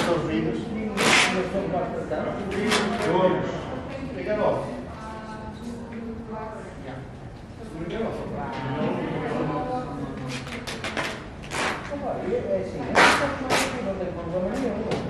os vídeos. Todos. Liga logo. É assim, não tem problema nenhum.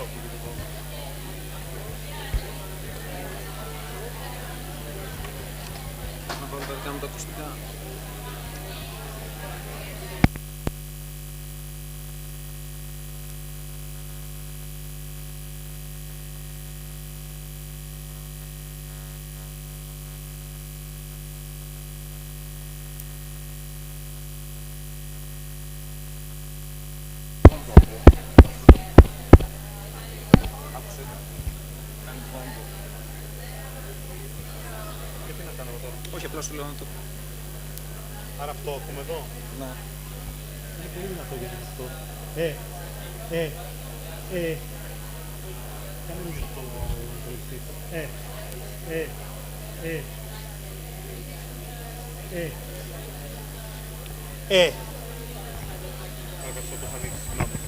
Να βάλω τα δικά μου τα ακουστικά. Άκουσε. Κάνει βόμπο. Και τι να κάνω εδώ. Όχι, απλά σου λέω να το... Άρα αυτό ακούμε εδώ. Ναι. Είναι πολύ δυνατό γιατί αυτό. Κάνε λίγο το βοηθήσω. Άρα αυτό το θα ανοίξει. Συγγνώμη.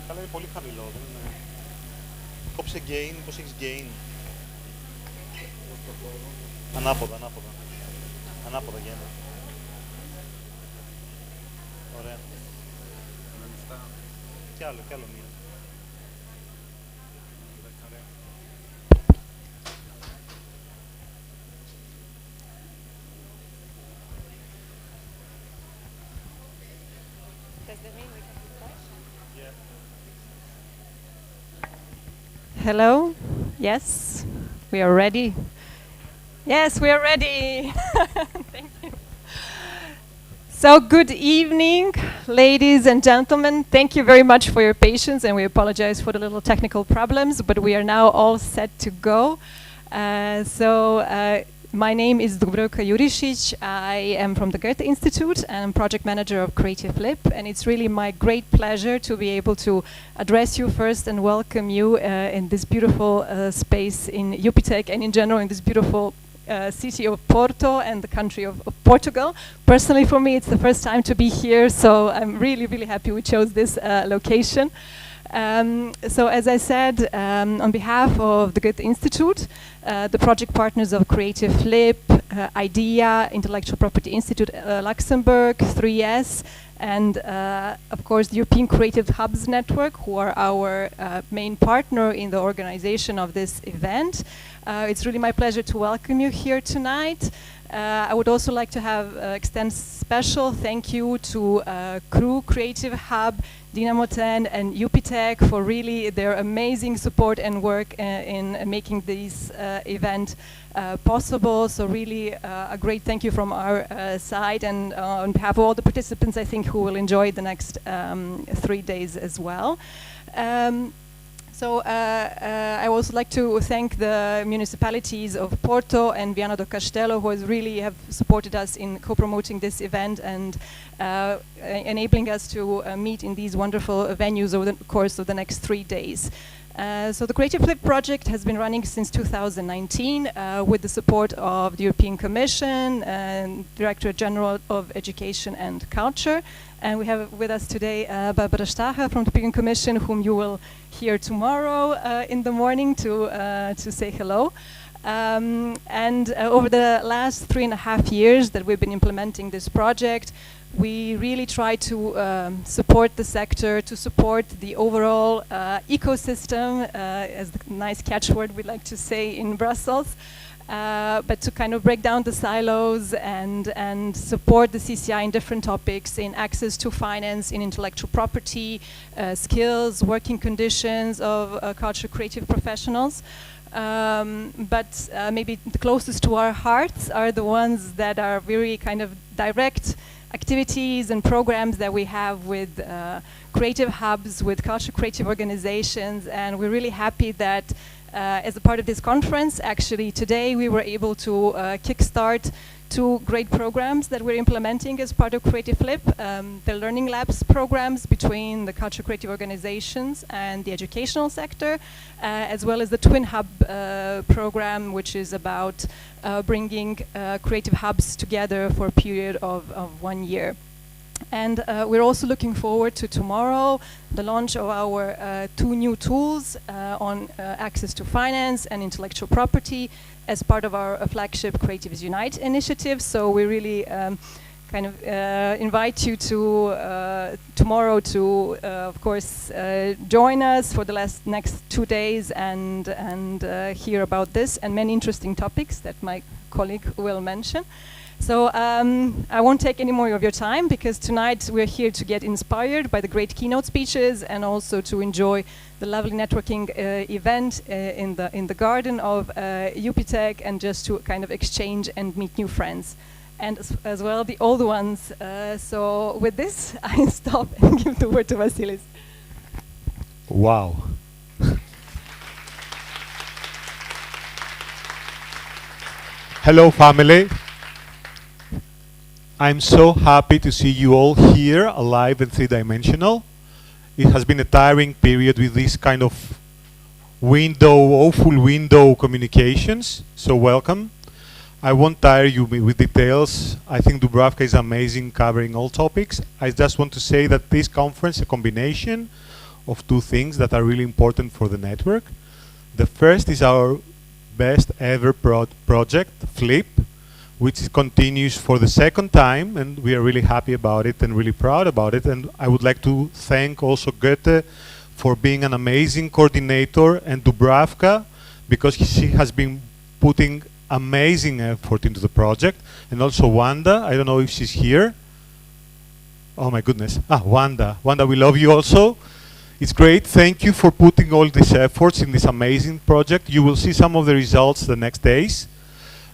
Καλά είναι πολύ χαμηλό, δεν είναι... Κόψε gain, πώς έχεις gain. Ανάποδα, ανάποδα. Ανάποδα γέννα. Ωραία. Κι άλλο μία. Hello? Yes, we are ready. Yes, we are ready. Thank you. So good evening, ladies and gentlemen. Thank you very much for your patience, and we apologize for the little technical problems, but we are now all set to go. My name is Dubravka Jurišić. I am from the Goethe Institute and I'm project manager of Creative Lip, and it's really my great pleasure to be able to address you first and welcome you in this beautiful space in Jupitec and in general in this beautiful city of Porto and the country of Portugal. Personally, for me, it's the first time to be here, so I'm really, really happy we chose this location. So as I said, on behalf of the Goethe Institute, the project partners of Creative Flip, IDEA, Intellectual Property Institute Luxembourg, 3S, and of course the European Creative Hubs Network, who are our main partner in the organization of this event. It's really my pleasure to welcome you here tonight. I would also like to extend special thank you to Crew Creative Hub, Dynamo 10 and UPTech for really their amazing support and work in making this event possible. So really a great thank you from our side, and on behalf of all the participants, I think, who will enjoy the next 3 days as well. So I also like to thank the municipalities of Porto and Viana do Castelo, who really have supported us in co-promoting this event and enabling us to meet in these wonderful venues over the course of the next 3 days. So the Creative Flip project has been running since 2019 with the support of the European Commission and Directorate General of Education and Culture. And we have with us today Barbara Stacher from the European Commission, whom you will hear tomorrow in the morning to say hello. And over the last 3.5 years that we've been implementing this project, we really try to support the sector, to support the overall ecosystem, as the nice catchword we like to say in Brussels, but to kind of break down the silos and support the CCI in different topics, in access to finance, in intellectual property, skills, working conditions of culture creative professionals. But maybe the closest to our hearts are the ones that are very kind of direct activities and programs that we have with creative hubs, with culture creative organizations, and we're really happy that as a part of this conference, actually today we were able to kickstart 2 great programs that we're implementing as part of Creative Flip, the Learning Labs programs between the culture creative organizations and the educational sector, as well as the Twin Hub program, which is about bringing creative hubs together for a period of 1 year. And we're also looking forward to tomorrow, the launch of our 2 new tools on access to finance and intellectual property as part of our flagship Creatives Unite initiative. So we really kind of invite you to tomorrow to, of course, join us for the next 2 days and hear about this and many interesting topics that my colleague will mention. So I won't take any more of your time, because tonight we're here to get inspired by the great keynote speeches and also to enjoy the lovely networking event in the garden of UPTech, and just to kind of exchange and meet new friends, and as well the old ones. So with this, I stop and give the word to Vasilis. Wow. Hello, family. I'm so happy to see you all here, alive and 3-dimensional. It has been a tiring period with this kind of awful window communications, so welcome. I won't tire you with details. I think Dubravka is amazing, covering all topics. I just want to say that this conference is a combination of 2 things that are really important for the network. The first is our best ever project, Flip, which continues for the 2nd time, and we are really happy about it and really proud about it. And I would like to thank also Goethe for being an amazing coordinator, and Dubravka, because she has been putting amazing effort into the project, and also Wanda. I don't know if she's here. Oh my goodness. Wanda. Wanda, we love you also. It's great. Thank you for putting all these efforts in this amazing project. You will see some of the results the next days.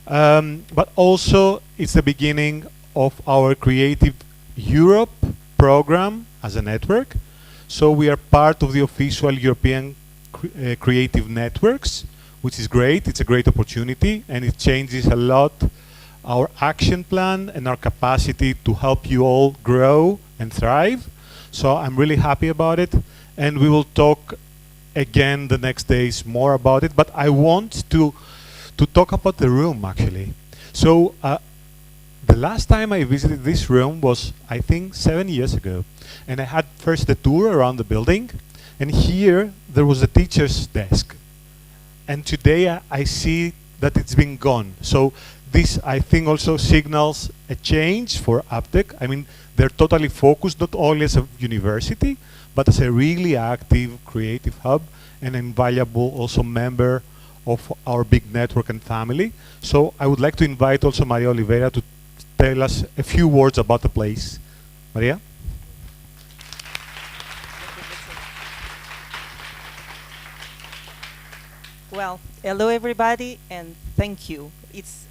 But also, it's the beginning of our Creative Europe program as a network. So we are part of the official European Creative Networks, which is great. It's a great opportunity, and it changes a lot our action plan and our capacity to help you all grow and thrive. So I'm really happy about it, and we will talk again the next days more about it. But I want to to talk about the room, actually. So the last time I visited this room was, I think, 7 years ago. And I had first the tour around the building. And here, there was a teacher's desk. And today, I see that it's been gone. So this, I think, also signals a change for APTEC. I mean, they're totally focused, not only as a university, but as a really active, creative hub, and invaluable also member of our big network and family. So I would like to invite also Maria Oliveira to tell us a few words about the place. Maria? Well, hello everybody, and thank you.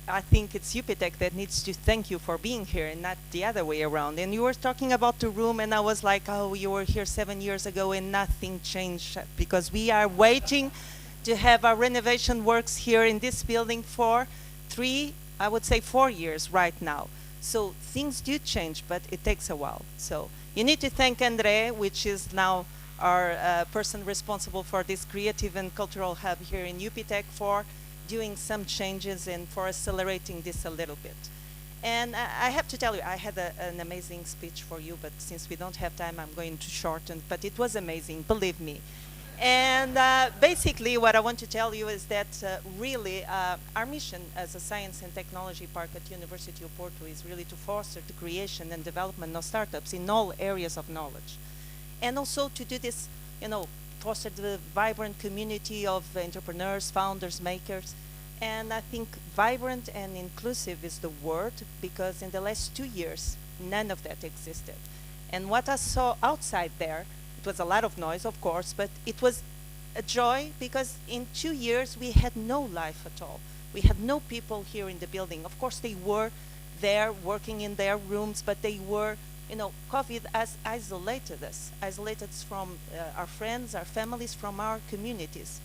I think it's UPTEC that needs to thank you for being here and not the other way around. And you were talking about the room, and I was like, oh, you were here 7 years ago and nothing changed, because we are waiting to have our renovation works here in this building for 3, I would say 4 years right now. So things do change, but it takes a while. So you need to thank André, which is now our person responsible for this creative and cultural hub here in UPTEC, for doing some changes and for accelerating this a little bit. And I have to tell you, I had an amazing speech for you, but since we don't have time, I'm going to shorten, but it was amazing, believe me. And basically what I want to tell you is that really our mission as a science and technology park at University of Porto is really to foster the creation and development of startups in all areas of knowledge. And also to do this, foster the vibrant community of entrepreneurs, founders, makers. And I think vibrant and inclusive is the word, because in the last 2 years, none of that existed. And what I saw outside there, it was a lot of noise, of course, but it was a joy, because in 2 years, we had no life at all. We had no people here in the building. Of course, they were there working in their rooms, but they were, COVID has isolated us from our friends, our families, from our communities.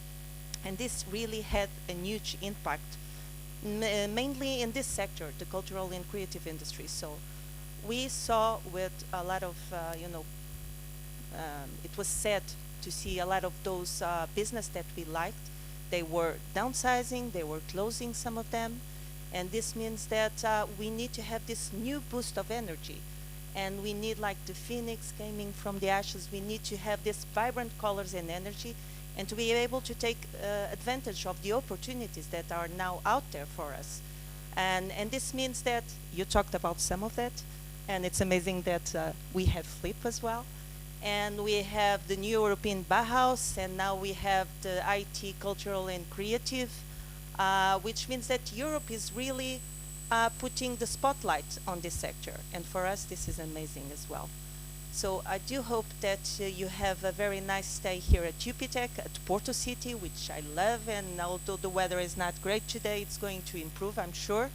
And this really had a huge impact, mainly in this sector, the cultural and creative industry. So we saw with a lot of, it was sad to see a lot of those business that we liked. They were downsizing, they were closing, some of them. And this means that we need to have this new boost of energy. And we need, like the phoenix coming from the ashes, we need to have this vibrant colors and energy, and to be able to take advantage of the opportunities that are now out there for us. And this means that you talked about some of that, and it's amazing that we have Flip as well. And we have the new European Bauhaus, and now we have the IT, cultural and creative, which means that Europe is really putting the spotlight on this sector. And for us, this is amazing as well. So I do hope that you have a very nice stay here at UPTEC, at Porto City, which I love. And although the weather is not great today, it's going to improve, I'm sure.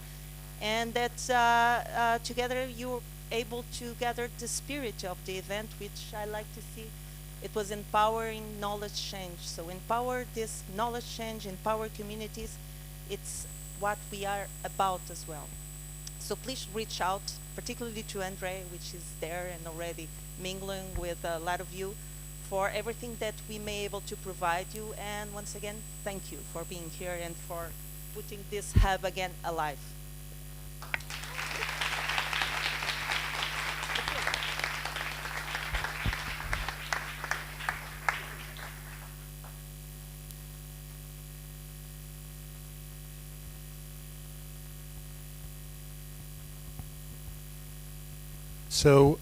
And that together you're able to gather the spirit of the event, which I like to see. It was empowering knowledge change. So empower this knowledge change, empower communities. It's what we are about as well. So please reach out, particularly to Andre, which is there and already mingling with a lot of you, for everything that we may be able to provide you. And once again, thank you for being here and for putting this hub again alive. So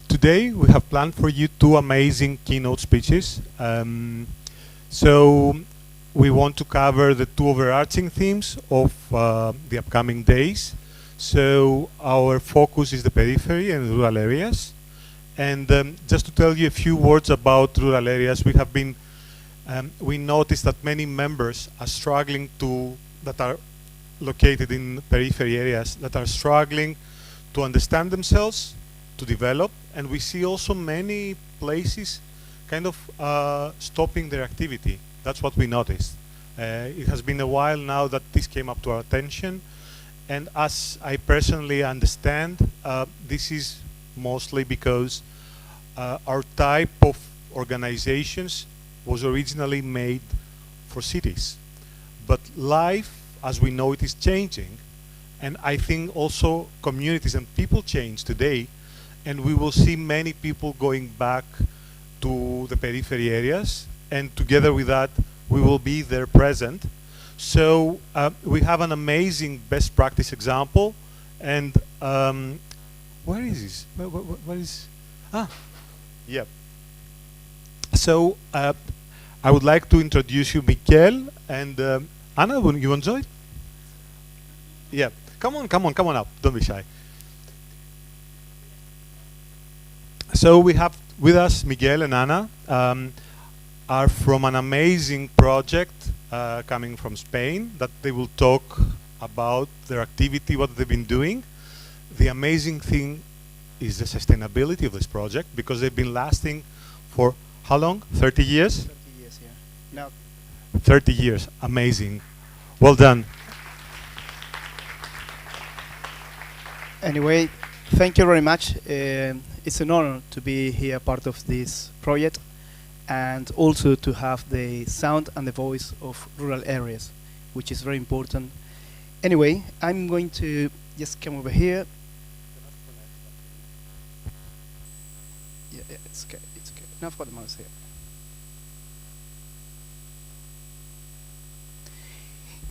today we have planned for you 2 amazing keynote speeches. So we want to cover the 2 overarching themes of the upcoming days. So our focus is the periphery and rural areas. And just to tell you a few words about rural areas, we have been, we noticed that many members are struggling that are located in periphery areas, that are struggling to understand themselves, to develop, and we see also many places kind of stopping their activity. That's what we noticed. It has been a while now that this came up to our attention, and as I personally understand, this is mostly because our type of organizations was originally made for cities. But life, as we know it, is changing. And I think also communities and people change today. And we will see many people going back to the periphery areas. And together with that, we will be there present. So we have an amazing best practice example. And where is this? Where is? Ah, yeah. So I would like to introduce you, Miquel and Anna. You enjoy? Yeah. Come on up. Don't be shy. So we have with us Miguel and Anna. Are from an amazing project coming from Spain that they will talk about their activity, what they've been doing. The amazing thing is the sustainability of this project, because they've been lasting for how long? 30 years? 30 years, yeah. Now, 30 years. Amazing. Well done. anyway, thank you very much. It's an honor to be here part of this project, and also to have the sound and the voice of rural areas, which is very important. Anyway, I'm going to just come over here. Yeah, it's okay, it's okay. Now I've got the mouse here.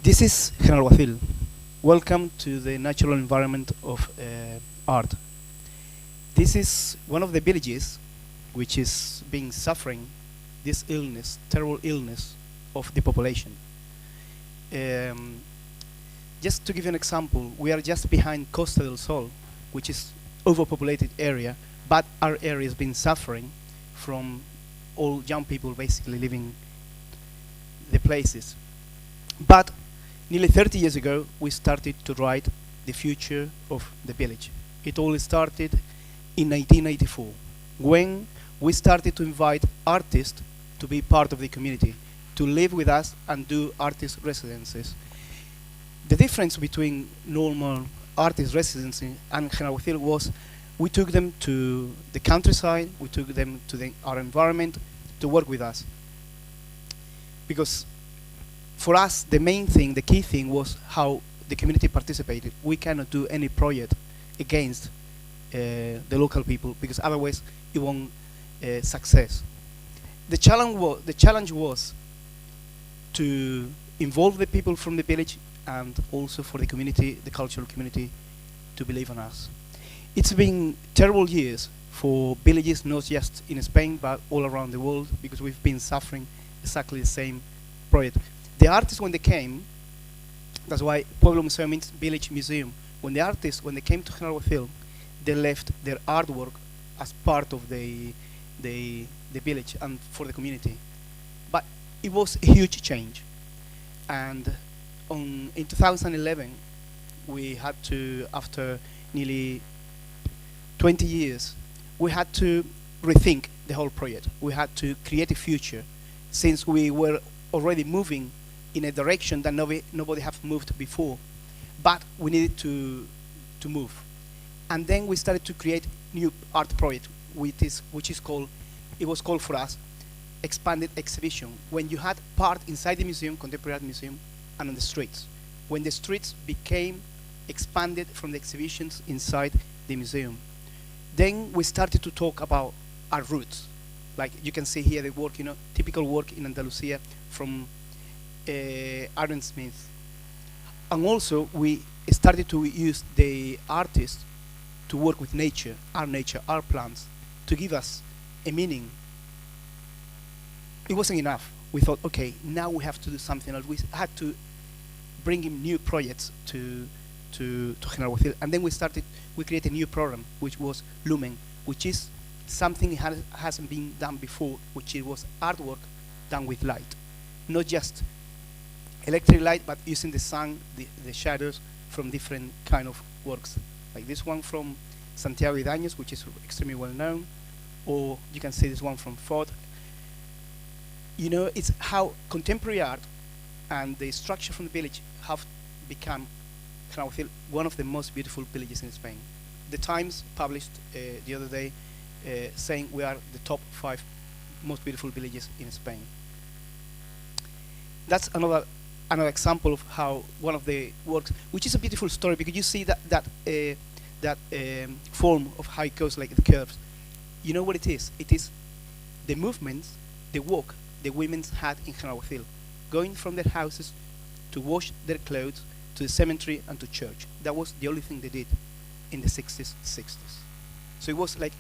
This is General Guacil. Welcome to the natural environment of art. This is one of the villages which is being suffering this illness, terrible illness of the population. Just to give you an example, we are just behind Costa del Sol, which is overpopulated area, but our area has been suffering from all young people basically living the places. But nearly 30 years ago, we started to write the future of the village. It all started in 1984, when we started to invite artists to be part of the community, to live with us and do artist residencies. The difference between normal artist residency and General Guacil was we took them to the countryside, we took them to our environment to work with us. Because for us, the main thing, the key thing was how the community participated. We cannot do any project against the local people, because otherwise it won't success. The challenge was to involve the people from the village and also for the community, the cultural community, to believe in us. It's been terrible years for villages, not just in Spain, but all around the world, because we've been suffering exactly the same project. The artists, when they came, that's why Pueblo Museo means village museum. When the artists, when they came to General Guacil, they left their artwork as part of the village and for the community. But it was a huge change. And in 2011, we had to, after nearly 20 years, we had to rethink the whole project. We had to create a future, since we were already moving in a direction that nobody have moved before. But we needed to move. And then we started to create new art project, which is called, it was called for us, expanded exhibition. When you had part inside the museum, contemporary art museum, and on the streets. When the streets became expanded from the exhibitions inside the museum. Then we started to talk about our roots. Like you can see here the work, typical work in Andalusia from Aaron Smith. And also we started to use the artists to work with nature, our plants, to give us a meaning. It wasn't enough. We thought, okay, now we have to do something else. We had to bring in new projects to General Guacil. And then we created a new program, which was Lumen, which is something that hasn't been done before, which it was artwork done with light. Not just electric light, but using the sun, the shadows from different kind of works. Like this one from Santiago Idañez, which is extremely well known, or you can see this one from Ford. It's how contemporary art and the structure from the village have become General Guacil one of the most beautiful villages in Spain. The Times published the other day saying we are the top 5 most beautiful villages in Spain. That's another another example of how one of the works, which is a beautiful story, because you see that form of how it goes, like the curves. You know what it is? It is the movements, the walk the women had in Hanawathil, going from their houses to wash their clothes, to the cemetery and to church. That was the only thing they did in the 60s. So it was like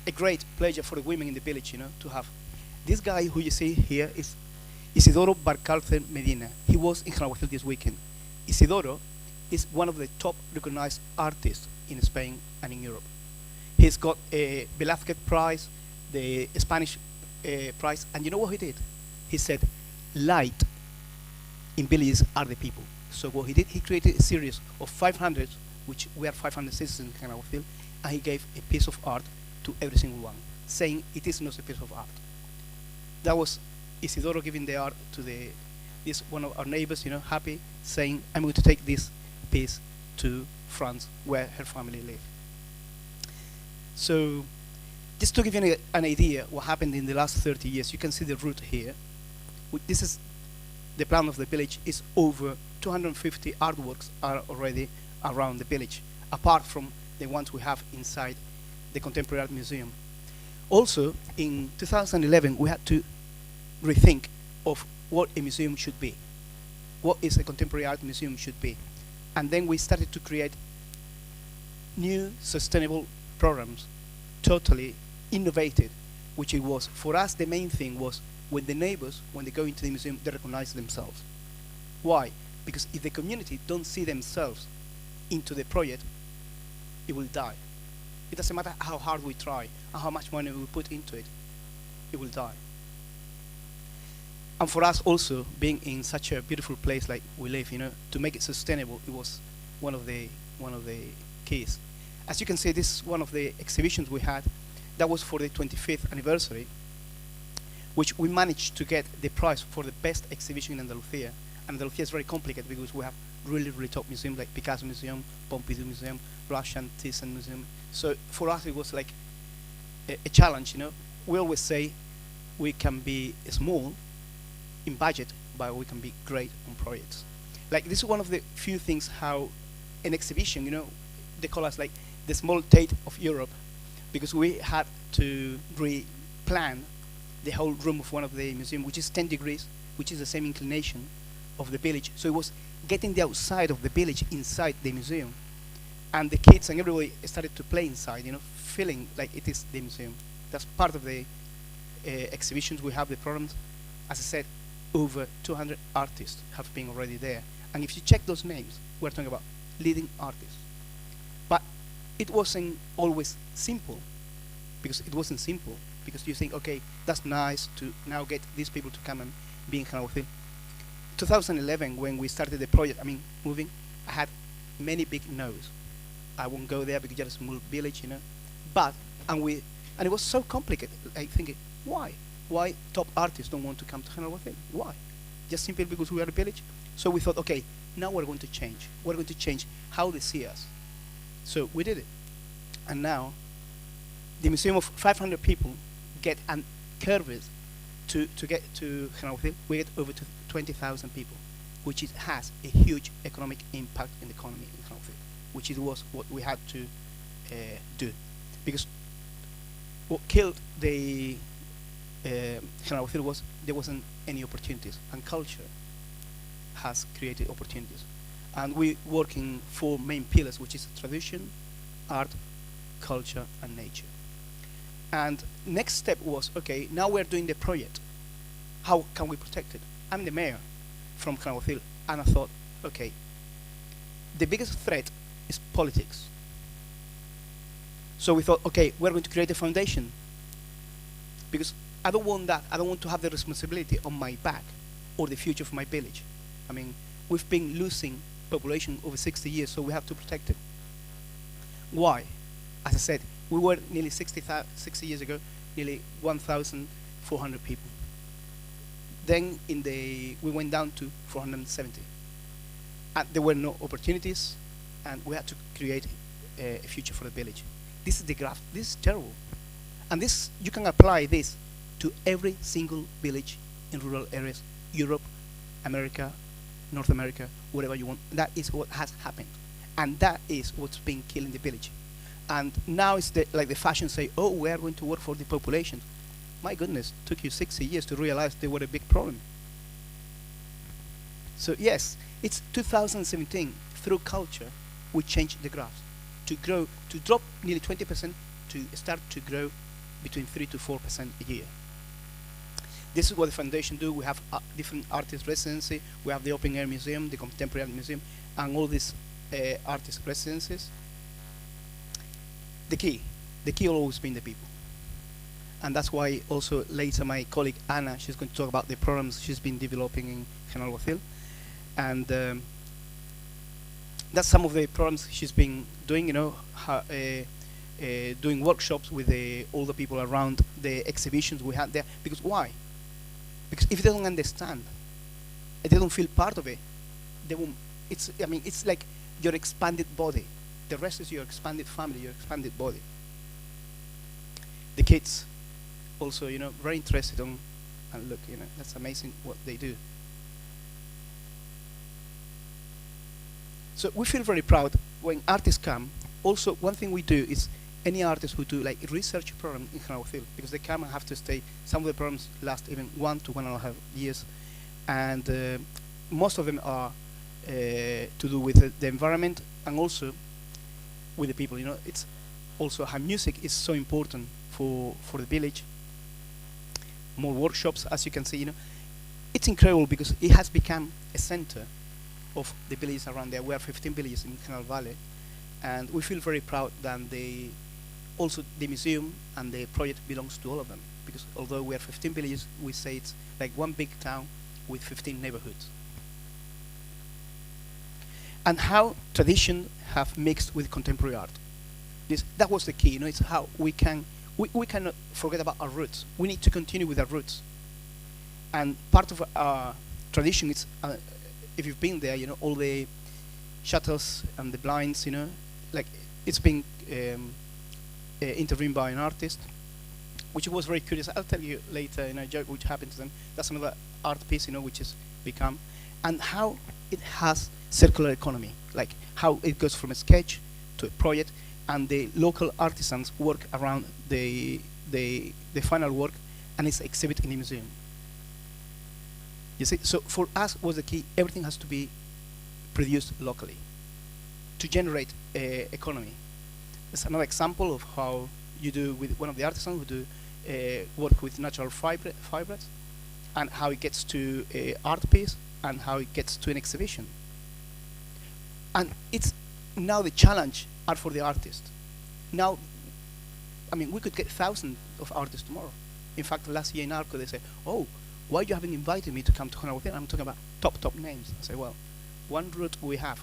a great pleasure for the women in the village, you know, to have. This guy who you see here is Isidoro Barcalce Medina. He was in Hanawathil this weekend. Isidoro is one of the top recognized artists in Spain and in Europe. He's got a Velázquez Prize, the Spanish prize, and you know what he did? He said, light in villages are the people. So what he did, he created a series of 500, which we are 500 citizens in Hanawathil, and he gave a piece of art to every single one, saying it is not a piece of art. That was Isidoro giving the art to this one of our neighbors, you know, happy, saying, I'm going to take this piece to France, where her family live. So, just to give you an idea what happened in the last 30 years, you can see the route here. This is the plan of the village. Is over 250 artworks are already around the village, apart from the ones we have inside the Contemporary Art Museum. Also, in 2011, we had to rethink of what a museum should be, what is a contemporary art museum should be. And then we started to create new sustainable programs, totally innovated, which it was, for us, the main thing was when the neighbors, when they go into the museum, they recognize themselves. Why? Because if the community don't see themselves into the project, it will die. It doesn't matter how hard we try and how much money we put into it, it will die. And for us also, being in such a beautiful place like we live, you know, to make it sustainable, it was one of the keys. As you can see, this is one of the exhibitions we had. That was for the 25th anniversary, which we managed to get the prize for the best exhibition in Andalusia. And Andalusia is very complicated because we have really, really top museums like Picasso Museum, Pompidou Museum, Russian Thyssen Museum. So for us, it was like a challenge, you know. We always say we can be small in budget, but we can be great on projects. Like, this is one of the few things how an exhibition, you know, they call us like the small Tate of Europe, because we had to re-plan the whole room of one of the museum, which is 10 degrees, which is the same inclination of the village. So it was getting the outside of the village inside the museum. And the kids and everybody started to play inside, you know, feeling like it is the museum. That's part of the exhibitions we have, the programs. As I said, over 200 artists have been already there. And if you check those names, we're talking about leading artists. But it wasn't always simple, because it wasn't simple, because you think, okay, that's nice to now get these people to come and be in Hanawathil. 2011, when we started the project, moving, I had many big no's. I won't go there because it's a small village, you know. But, and it was so complicated, like thinking, why? Why top artists don't want to come to Hanawathil? Why? Just simply because we are a village? So we thought, okay, now we're going to change. We're going to change how they see us. So we did it. And now, the museum of 500 people get an curves to get to Hanawathil. We get over to 20,000 people, which has a huge economic impact in the economy in Hanawathil, which was what we had to do. Because what killed the Hanawathil was there wasn't any opportunities, and culture has created opportunities. And we work in 4 main pillars, which is tradition, art, culture, and nature. And next step was, okay, now we're doing the project. How can we protect it? I'm the mayor from Hanawathil, and I thought, okay, the biggest threat is politics. So we thought, okay, we're going to create a foundation, because I don't want that. I don't want to have the responsibility on my back or the future of my village. We've been losing population over 60 years, so we have to protect it. Why? As I said, we were nearly 60 years ago, nearly 1,400 people. Then we went down to 470. And there were no opportunities, and we had to create a future for the village. This is the graph. This is terrible. And this, you can apply this to every single village in rural areas, Europe, America, North America, whatever you want. That is what has happened. And that is what's been killing the village. And now it's like the fashion say, oh, we are going to work for the population. My goodness, took you 60 years to realize they were a big problem. So yes, it's 2017. Through culture, we changed the graphs to grow, to drop nearly 20% to start to grow between 3 to 4% a year. This is what the foundation do. We have different artist residency. We have the open air museum, the contemporary art museum, and all these artist residencies. The key will always be in the people. And that's why also later my colleague Anna, she's going to talk about the programs she's been developing in General Alguacil. And that's some of the programs she's been doing, you know, doing workshops with all the people around the exhibitions we had there. Because why? Because if they don't understand, if they don't feel part of it, they won't. It's like your expanded body. The rest is your expanded family, your expanded body. The kids also, you know, very interested on, and look, you know, that's amazing what they do. So we feel very proud when artists come. Also, one thing we do is any artists who do like a research program in General Alguacil, because they come and have to stay. Some of the programs last even 1 to 1.5 years, and most of them are to do with the environment and also with the people. You know, it's also how music is so important for the village. More workshops, as you can see. You know, it's incredible because it has become a center of the villages around there. We are 15 villages in Canal Valley, and we feel very proud that also the museum and the project belongs to all of them, because although we are 15 villages, we say it's like one big town with 15 neighborhoods. And how tradition have mixed with contemporary art. That was the key, you know, it's how we cannot forget about our roots. We need to continue with our roots. And part of our tradition is, if you've been there, you know, all the shutters and the blinds, you know, like it's been intervened by an artist, which was very curious. I'll tell you later in a joke which happened to them. That's another art piece, you know, which has become, and how it has circular economy, like how it goes from a sketch to a project, and the local artisans work around the final work, and it's exhibited in the museum. You see, so for us was the key. Everything has to be produced locally to generate economy. It's another example of how you do with one of the artisans who do work with natural fibers, and how it gets to an art piece, and how it gets to an exhibition. And it's now the challenge are for the artist. Now, I mean, we could get thousands of artists tomorrow. In fact, last year in Arco, they said, oh, why you haven't invited me to come to General Alguacil? I'm talking about top names. I say, well, one route we have,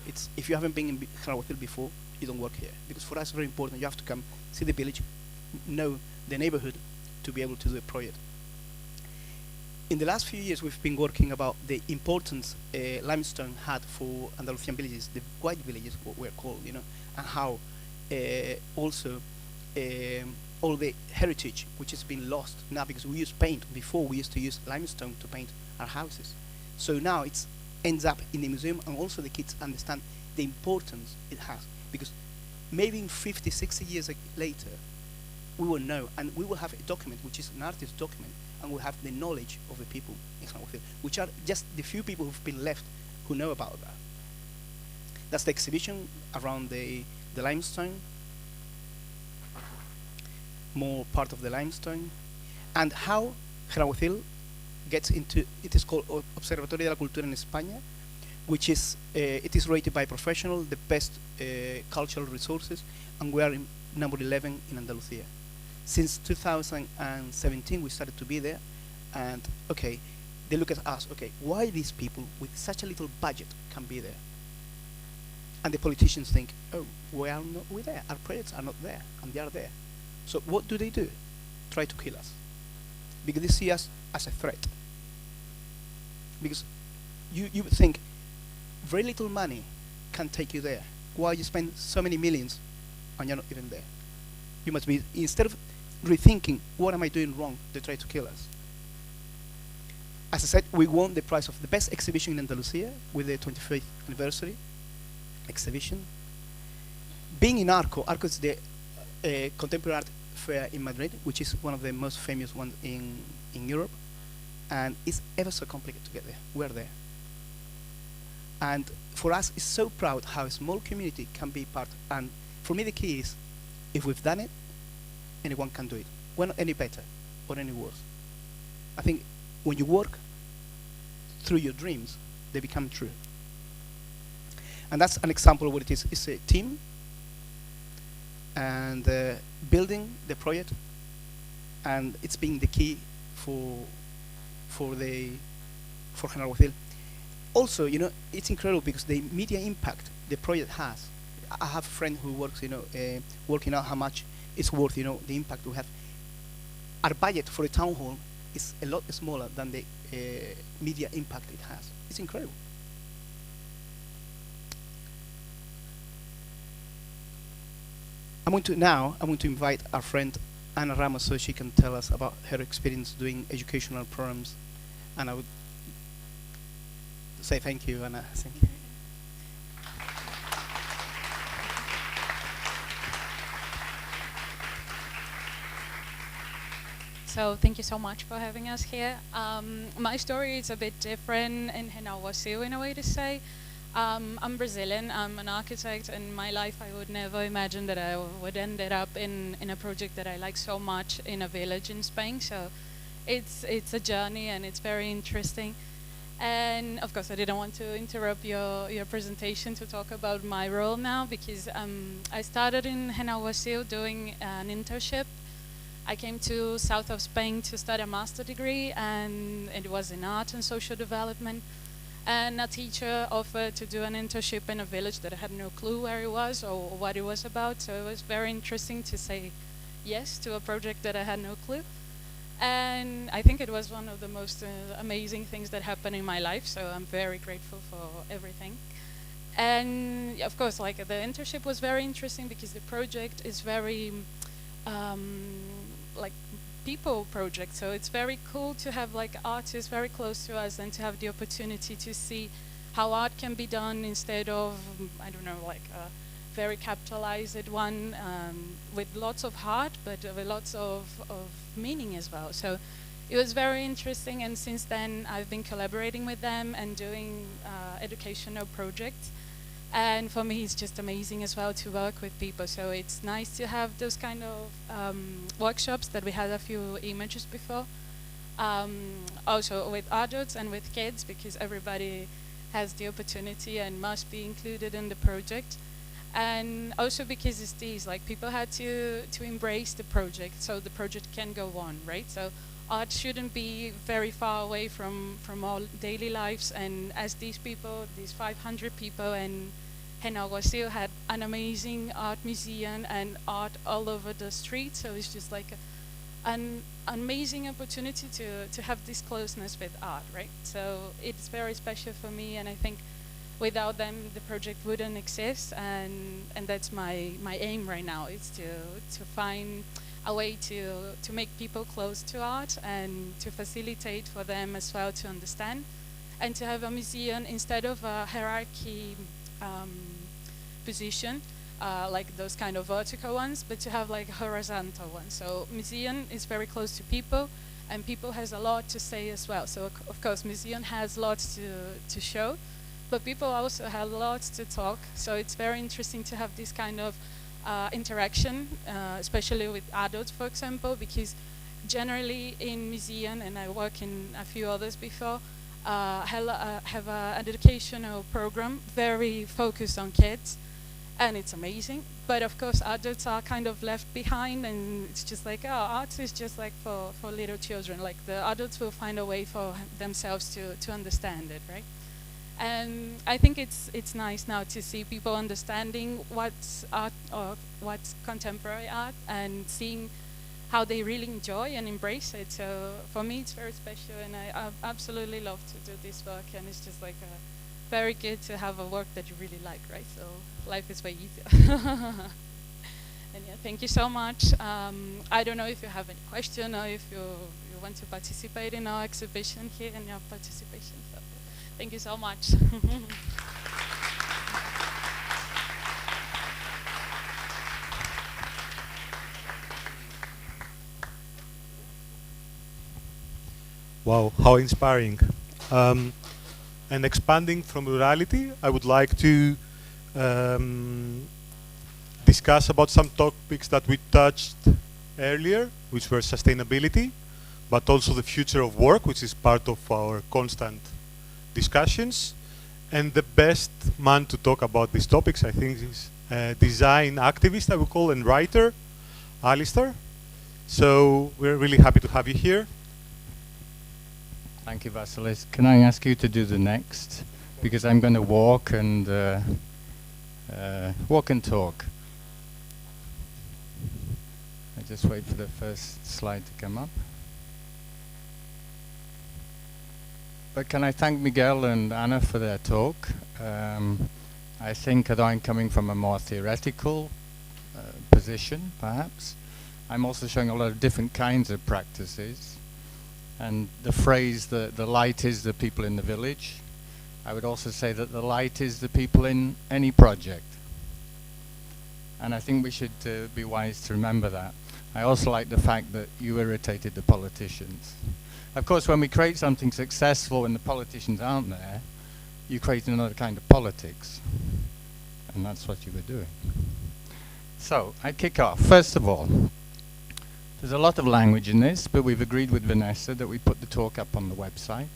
it's if you haven't been in General Alguacil before, you don't work here. Because for us, it's very important. You have to come see the village, know the neighborhood to be able to do a project. In the last few years, we've been working about the importance limestone had for Andalusian villages, the white villages, what we're called, you know, and how also all the heritage which has been lost now, because we use paint. Before we used to use limestone to paint our houses. So now it ends up in the museum, and also the kids understand the importance it has, because maybe in 50, 60 years later, we will know, and we will have a document which is an artist document, and we'll have the knowledge of the people in General Alguacil, which are just the few people who've been left who know about that. That's the exhibition around the limestone, more part of the limestone, and how General Alguacil gets into, it is called Observatorio de la Cultura en España, which is, it is rated by professional, the best cultural resources, and we are in number 11 in Andalusia. Since 2017, we started to be there, and okay, they look at us, okay, why these people with such a little budget can be there? And the politicians think, oh, we're there, our projects are not there, and they are there. So what do? Try to kill us. Because they see us as a threat. Because you would think, very little money can take you there. Why you spend so many millions and you're not even there? You must be, instead of rethinking, what am I doing wrong, they try to kill us. as I said, we won the prize of the best exhibition in Andalusia with the 25th anniversary exhibition. Being in Arco is the contemporary art fair in Madrid, which is one of the most famous ones in Europe, and it's ever so complicated to get there. We're there. And for us, it's so proud how a small community can be part. And for me, the key is, if we've done it, anyone can do it. We're not any better or any worse. I think when you work through your dreams, they become true. And that's an example of what it is. It's a team, and building the project, and it's been the key for General Guacil. Also, you know, it's incredible because the media impact the project has. I have a friend who works, you know, working out how much it's worth, you know, the impact we have. Our budget for a town hall is a lot smaller than the media impact it has. It's incredible. I'm going to invite our friend Ana Ramos so she can tell us about her experience doing educational programs, and I would say thank you, Ana. Thank you. So thank you so much for having us here. My story is a bit different in General Guacil, in a way to say. I'm Brazilian, I'm an architect, and in my life I would never imagine that I would end up in a project that I like so much in a village in Spain. So it's a journey and it's very interesting. And of course I didn't want to interrupt your presentation to talk about my role now, because I started in General Guacil doing an internship. I came to south of Spain to study a master's degree, and it was in art and social development. And a teacher offered to do an internship in a village that I had no clue where it was or what it was about. So it was very interesting to say yes to a project that I had no clue. And I think it was one of the most amazing things that happened in my life. So I'm very grateful for everything. And of course, like, the internship was very interesting because the project is very like people project, so it's very cool to have like artists very close to us and to have the opportunity to see how art can be done instead of, I don't know, like a very capitalized one with lots of heart but with lots of meaning as well. So it was very interesting, and since then I've been collaborating with them and doing educational projects. And for me, it's just amazing as well to work with people. So it's nice to have those kind of workshops that we had a few images before. Also with adults and with kids, because everybody has the opportunity and must be included in the project. And also because it's these, like, people had to embrace the project so the project can go on, right? So art shouldn't be very far away from our daily lives. And as these people, these 500 people, and General Guacil had an amazing art museum and art all over the street, so it's just like an amazing opportunity to have this closeness with art, right? So it's very special for me, and I think without them the project wouldn't exist, and that's my aim right now, is to find a way to make people close to art and to facilitate for them as well to understand, and to have a museum instead of a hierarchy position, like those kind of vertical ones, but to have like horizontal ones. So museum is very close to people, and people has a lot to say as well. So of course museum has lots to show, but people also have lots to talk. So it's very interesting to have this kind of interaction, especially with adults, for example, because generally in museum, and I work in a few others before, have an educational program very focused on kids, and it's amazing. But of course adults are kind of left behind, and it's just like, oh, art is just like for little children. Like, the adults will find a way for themselves to understand it, right? And I think it's nice now to see people understanding what's art or what's contemporary art, and seeing how they really enjoy and embrace it. So for me it's very special, and I absolutely love to do this work, and it's just like very good to have a work that you really like, right? So life is way easier. And yeah, thank you so much. I don't know if you have any question or if you want to participate in our exhibition here and your participation. So thank you so much. Wow, how inspiring. And expanding from rurality, I would like to discuss about some topics that we touched earlier, which were sustainability, but also the future of work, which is part of our constant discussions. And the best man to talk about these topics, I think, is a design activist, I would call, and writer, Alistair. So we're really happy to have you here. Thank you, Vasilis. Can I ask you to do the next? Because I'm going to walk and talk. I just wait for the first slide to come up. But can I thank Miguel and Anna for their talk? I think that I'm coming from a more theoretical position, perhaps. I'm also showing a lot of different kinds of practices. And the phrase, the light is the people in the village. I would also say that the light is the people in any project. And I think we should be wise to remember that. I also like the fact that you irritated the politicians. Of course, when we create something successful and the politicians aren't there, you create another kind of politics. And that's what you were doing. So, I kick off. First of all, there's a lot of language in this, but we've agreed with Vanessa that we put the talk up on the website.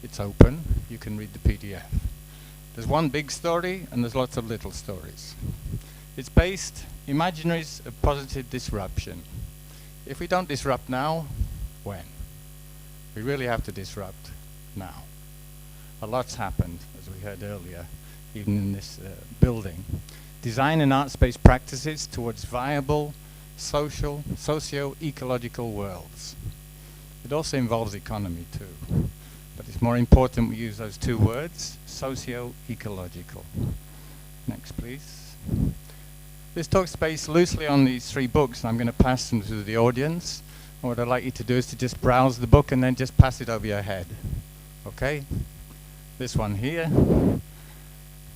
It's open. You can read the PDF. There's one big story, and there's lots of little stories. It's based, imaginaries of positive disruption. If we don't disrupt now, when? We really have to disrupt now. A lot's happened, as we heard earlier, even in this building. Design and art space practices towards viable social, socio-ecological worlds. It also involves economy too, but it's more important we use those two words, socio-ecological. Next, please. This talk's based loosely on these three books, and I'm going to pass them to the audience. And what I'd like you to do is to just browse the book and then just pass it over your head. Okay? This one here,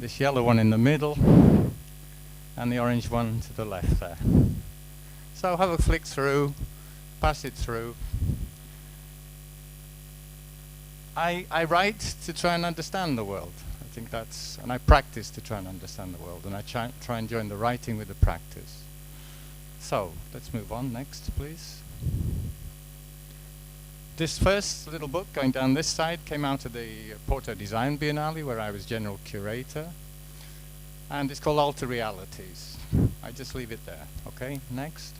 this yellow one in the middle, and the orange one to the left there. So have a flick through, pass it through. I write to try and understand the world. I think that's, and I practice to try and understand the world, and I try and join the writing with the practice. So let's move on next, please. This first little book going down this side came out of the Porto Design Biennale, where I was general curator, and it's called Alter Realities. I just leave it there. Okay, next.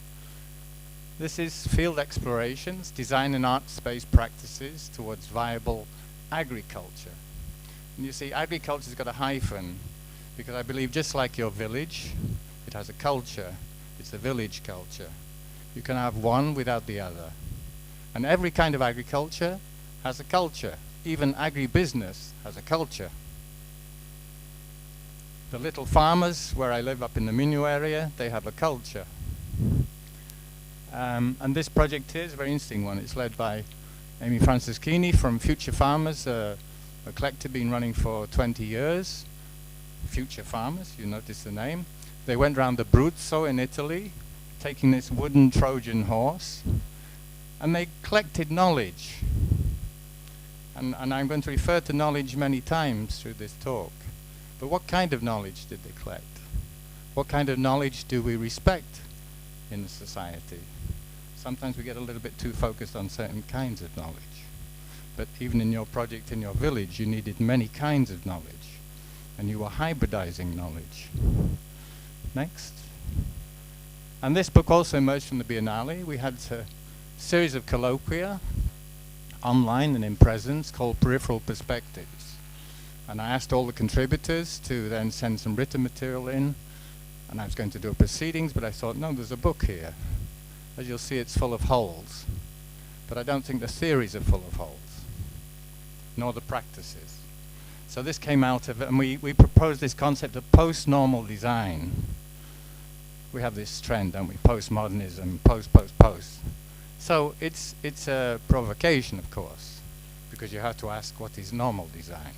This is Field Explorations, Design and Art Space Practices Towards Viable Agriculture. And you see, agriculture's got a hyphen, because I believe just like your village, it has a culture. It's the village culture. You can have one without the other. And every kind of agriculture has a culture. Even agribusiness has a culture. The little farmers, where I live up in the Minho area, they have a culture. And this project here is a very interesting one. It's led by Amy Franceschini from Future Farmers, a collective been running for 20 years. Future Farmers, you notice the name. They went around Abruzzo in Italy, taking this wooden Trojan horse, and they collected knowledge. And I'm going to refer to knowledge many times through this talk. But what kind of knowledge did they collect? What kind of knowledge do we respect in the society? Sometimes we get a little bit too focused on certain kinds of knowledge. But even in your project, in your village, you needed many kinds of knowledge. And you were hybridizing knowledge. Next. And this book also emerged from the Biennale. We had a series of colloquia, online and in presence, called Peripheral Perspectives. And I asked all the contributors to then send some written material in. And I was going to do proceedings, but I thought, no, there's a book here. As you'll see, it's full of holes. But I don't think the theories are full of holes, nor the practices. So this came out of, and we proposed this concept of post-normal design. We have this trend, don't we? Postmodernism, post. So it's a provocation, of course, because you have to ask, what is normal design?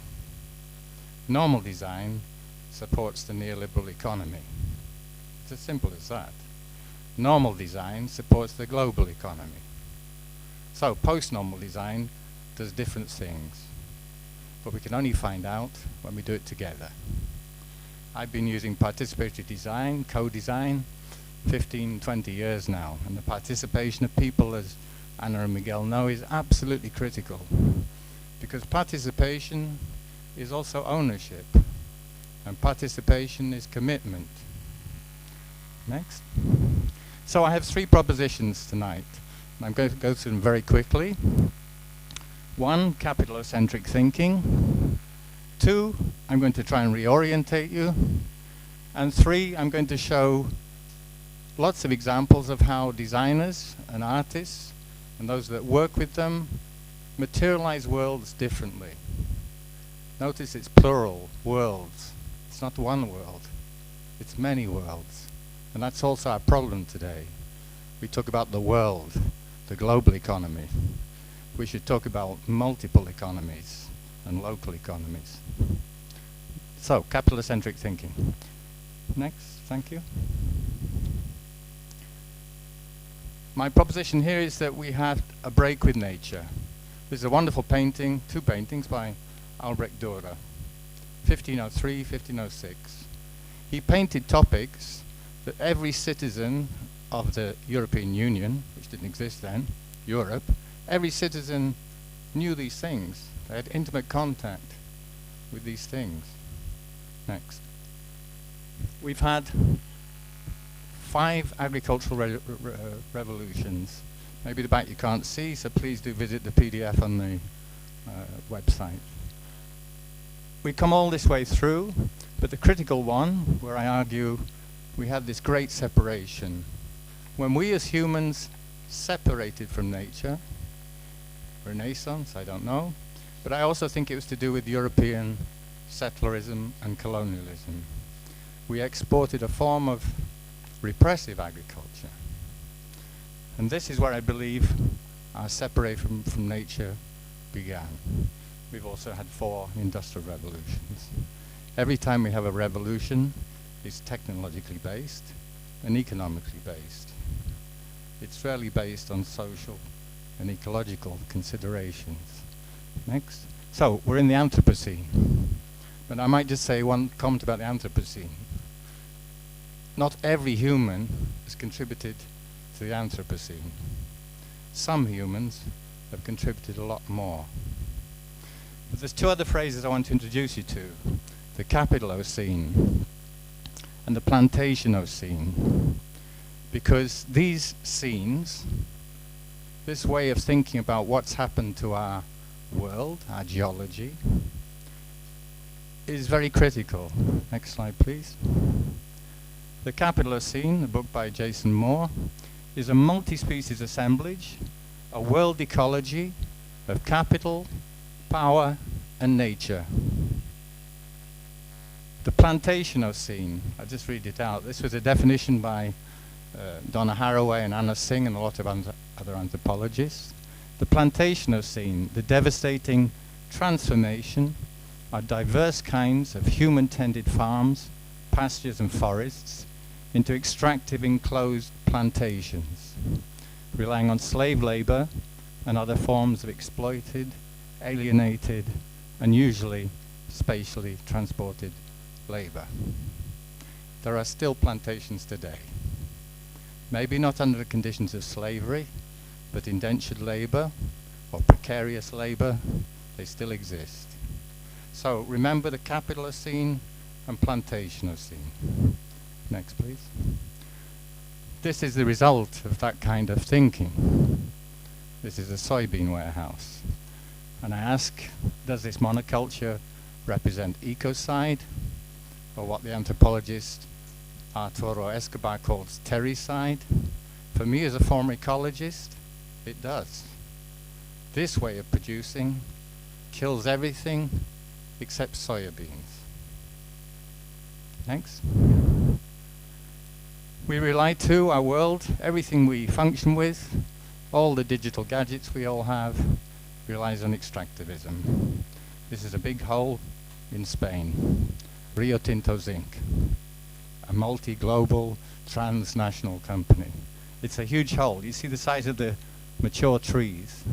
Normal design supports the neoliberal economy. It's as simple as that. Normal design supports the global economy. So post-normal design does different things, but we can only find out when we do it together. I've been using participatory design, co-design, 15, 20 years now, and the participation of people, as Anna and Miguel know, is absolutely critical, because participation is also ownership, and participation is commitment. Next. So I have 3 propositions tonight. I'm going to go through them very quickly. 1, capitalocentric thinking. 2, I'm going to try and reorientate you. And 3, I'm going to show lots of examples of how designers and artists and those that work with them materialize worlds differently. Notice it's plural, worlds. It's not one world, it's many worlds. And that's also our problem today. We talk about the world, the global economy. We should talk about multiple economies and local economies. So, capitalocentric thinking. Next, thank you. My proposition here is that we have a break with nature. This is a wonderful painting, 2 paintings by Albrecht Dürer, 1503, 1506. He painted topics that every citizen of the European Union, which didn't exist then, Europe, every citizen knew these things. They had intimate contact with these things. Next. We've had 5 agricultural revolutions. Maybe the back you can't see, so please do visit the PDF on the website. We come all this way through, but the critical one, where I argue we had this great separation. When we as humans separated from nature, Renaissance, I don't know, but I also think it was to do with European settlerism and colonialism. We exported a form of repressive agriculture. And this is where I believe our separation from nature began. We've also had 4 industrial revolutions. Every time we have a revolution, it's technologically based and economically based. It's rarely based on social and ecological considerations. Next. So, we're in the Anthropocene. But I might just say one comment about the Anthropocene. Not every human has contributed to the Anthropocene. Some humans have contributed a lot more. But there's 2 other phrases I want to introduce you to. The Capitalocene and the Plantationocene. Because these scenes, this way of thinking about what's happened to our world, our geology, is very critical. Next slide, please. The Capitalocene, a book by Jason Moore, is a multi-species assemblage, a world ecology of capital, power, and nature. The Plantationocene, I'll just read it out. This was a definition by Donna Haraway and Anna Singh and a lot of other anthropologists. The Plantationocene, the devastating transformation of diverse kinds of human-tended farms, pastures and forests into extractive enclosed plantations, relying on slave labor and other forms of exploited, alienated, and usually spatially transported labor. There are still plantations today. Maybe not under the conditions of slavery, but indentured labor or precarious labor, they still exist. So remember the Capitalocene and Plantationocene. Next, please. This is the result of that kind of thinking. This is a soybean warehouse. And I ask, does this monoculture represent ecocide, or what the anthropologist Arturo Escobar calls terricide? For me as a former ecologist, it does. This way of producing kills everything except soybeans. Next. We rely to our world, everything we function with, all the digital gadgets we all have relies on extractivism. This is a big hole in Spain, Rio Tinto Zinc, a multi-global transnational company. It's a huge hole. You see the size of the mature trees.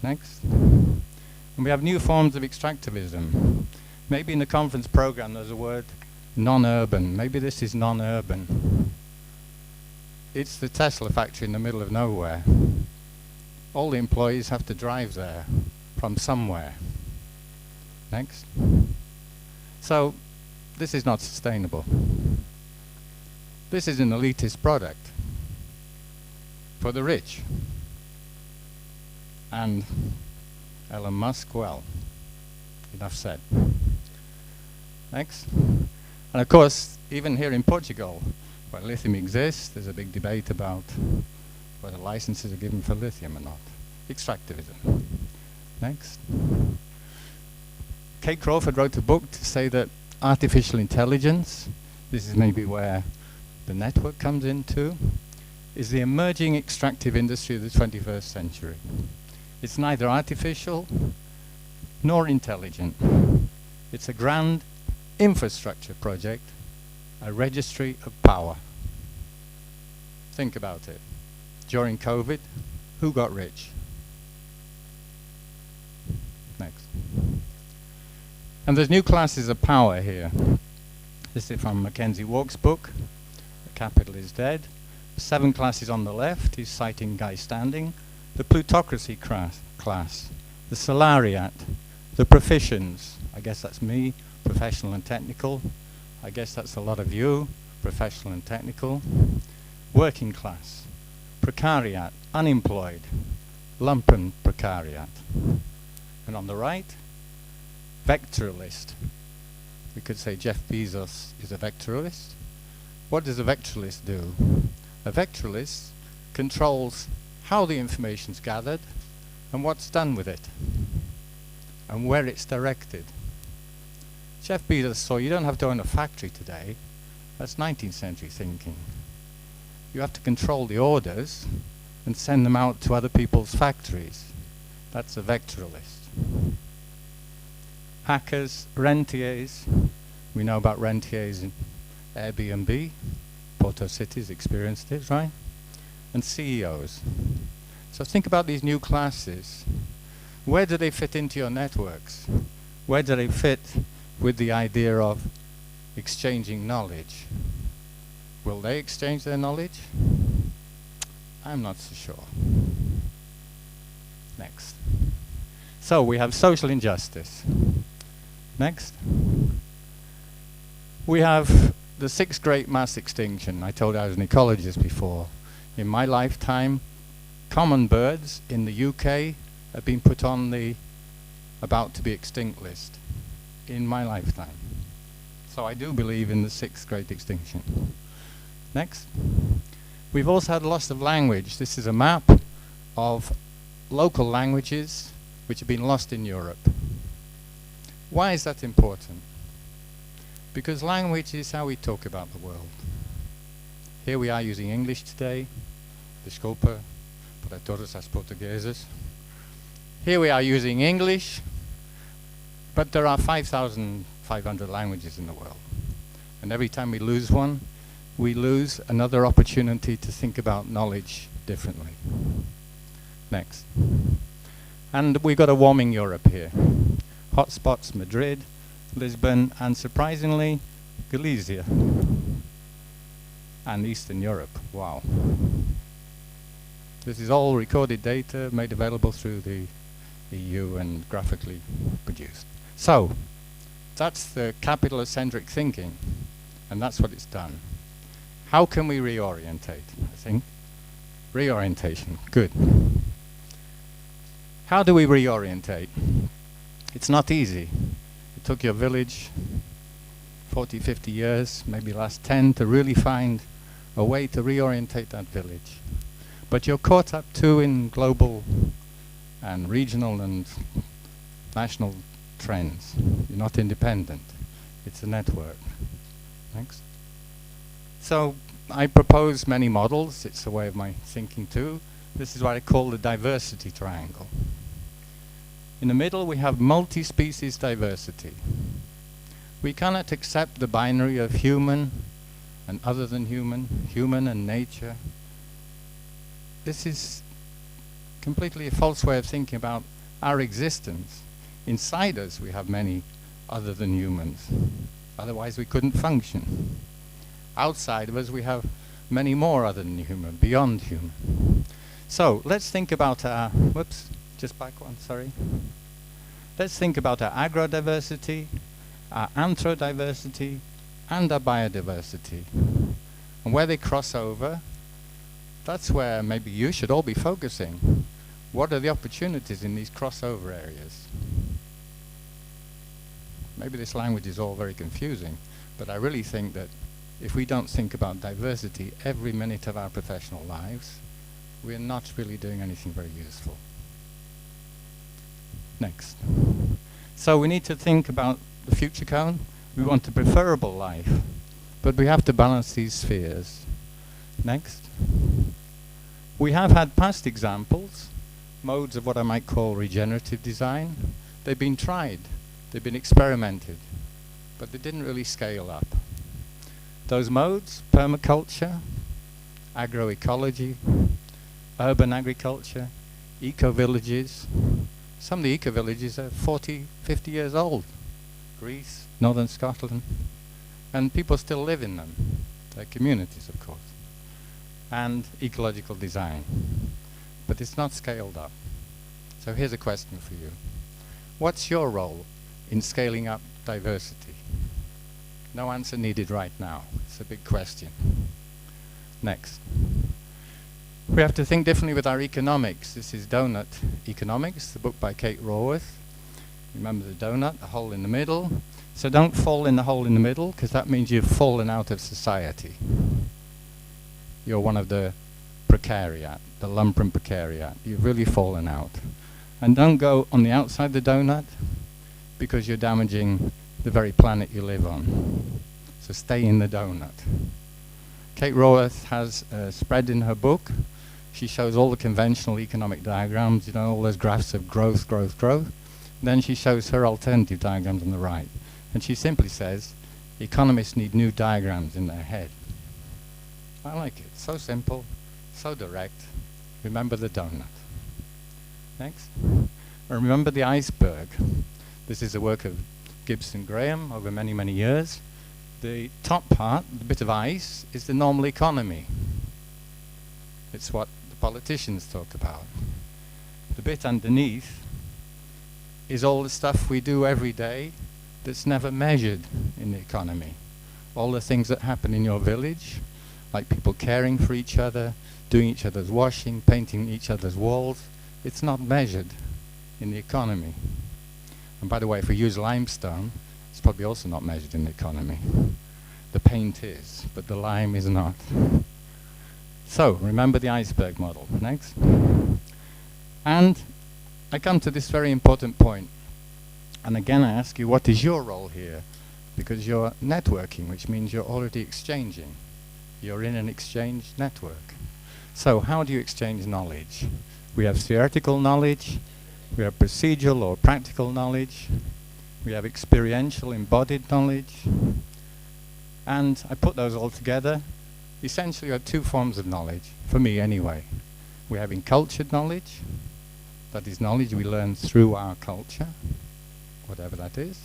Next. And we have new forms of extractivism. Maybe in the conference program there's a word non-urban. Maybe this is non-urban. It's the Tesla factory in the middle of nowhere. All the employees have to drive there from somewhere. Next. So this is not sustainable. This is an elitist product for the rich. And Elon Musk, well, enough said. Next. And of course, even here in Portugal, where lithium exists, there's a big debate about whether licenses are given for lithium or not. Extractivism. Next. Kate Crawford wrote a book to say that artificial intelligence, this is maybe where the network comes into, is the emerging extractive industry of the 21st century. It's neither artificial nor intelligent. It's a grand infrastructure project, a registry of power. Think about it. During COVID, who got rich? Next. And there's new classes of power here. This is from Mackenzie Walk's book, The Capital is Dead. 7 classes on the left, he's citing Guy Standing. The plutocracy class, the salariat, the proficients, I guess that's me, professional and technical. I guess that's a lot of you, professional and technical. Working class, precariat, unemployed, lumpen precariat. And on the right, vectoralist. We could say Jeff Bezos is a vectoralist. What does a vectoralist do? A vectoralist controls how the information's gathered and what's done with it and where it's directed. Jeff Bezos saw you don't have to own a factory today. That's 19th century thinking. You have to control the orders and send them out to other people's factories. That's a vectoralist. Hackers, rentiers. We know about rentiers in Airbnb. Porto City's experienced it, right? And CEOs. So think about these new classes. Where do they fit into your networks? Where do they fit with the idea of exchanging knowledge? Will they exchange their knowledge? I'm not so sure. Next. So we have social injustice. Next. We have the 6th great mass extinction. I told you I was an ecologist before. In my lifetime, common birds in the UK have been put on the about to be extinct list. In my lifetime. So I do believe in the 6th great extinction. Next. We've also had loss of language. This is a map of local languages which have been lost in Europe. Why is that important? Because language is how we talk about the world. Here we are using English today. Desculpa para todos os portugueses. Here we are using English, but there are 5,500 languages in the world. And every time we lose one, we lose another opportunity to think about knowledge differently. Next. And we've got a warming Europe here. Hotspots, Madrid, Lisbon, and surprisingly, Galicia. And Eastern Europe. Wow. This is all recorded data made available through the EU and graphically produced. So, that's the capitalist-centric thinking, and that's what it's done. How can we reorientate? I think reorientation, good. How do we reorientate? It's not easy. It took your village 40, 50 years, maybe last 10, to really find a way to reorientate that village. But you're caught up too in global and regional and national trends. You're not independent. It's a network. Next. So I propose many models. It's a way of my thinking too. This is what I call the diversity triangle. In the middle, we have multi-species diversity. We cannot accept the binary of human and other than human, human and nature. This is completely a false way of thinking about our existence. Inside us, we have many other than humans. Otherwise, we couldn't function. Outside of us, we have many more other than human, beyond human. So let's think about our, whoops, just back one, sorry. Let's think about our agrodiversity, our anthro-diversity, and our biodiversity. And where they cross over, that's where maybe you should all be focusing. What are the opportunities in these crossover areas? Maybe this language is all very confusing, but I really think that if we don't think about diversity every minute of our professional lives, we're not really doing anything very useful. Next. So we need to think about the future cone. We want a preferable life, but we have to balance these spheres. Next. We have had past examples, modes of what I might call regenerative design. They've been tried, they've been experimented, but they didn't really scale up. Those modes, permaculture, agroecology, urban agriculture, eco-villages. Some of the eco-villages are 40, 50 years old. Greece, northern Scotland, and people still live in them. They're communities, of course. And ecological design. But it's not scaled up. So here's a question for you. What's your role in scaling up diversity? No answer needed right now. It's a big question. Next. We have to think differently with our economics. This is Donut Economics, the book by Kate Raworth. Remember the donut, the hole in the middle. So don't fall in the hole in the middle, because that means you've fallen out of society. You're one of the precariat, the lumpen precariat. You've really fallen out. And don't go on the outside of the donut, because you're damaging the very planet you live on. So stay in the donut. Kate Raworth has a spread in her book. She shows all the conventional economic diagrams, you know, all those graphs of growth, growth, growth. Then she shows her alternative diagrams on the right. And she simply says, economists need new diagrams in their head. I like it. So simple, so direct. Remember the donut. Next. And remember the iceberg. This is the work of Gibson Graham over many, many years. The top part, the bit of ice, is the normal economy. It's what the politicians talk about. The bit underneath is all the stuff we do every day that's never measured in the economy. All the things that happen in your village, like people caring for each other, doing each other's washing, painting each other's walls, it's not measured in the economy. And by the way, if we use limestone, it's probably also not measured in the economy. The paint is, but the lime is not. So, remember the iceberg model. Next. And I come to this very important point. And again, I ask you, what is your role here? Because you're networking, which means you're already exchanging. You're in an exchange network. So, how do you exchange knowledge? We have theoretical knowledge, we have procedural or practical knowledge, we have experiential embodied knowledge, and I put those all together. Essentially, there are two forms of knowledge, for me anyway. We have encultured knowledge, that is knowledge we learn through our culture, whatever that is,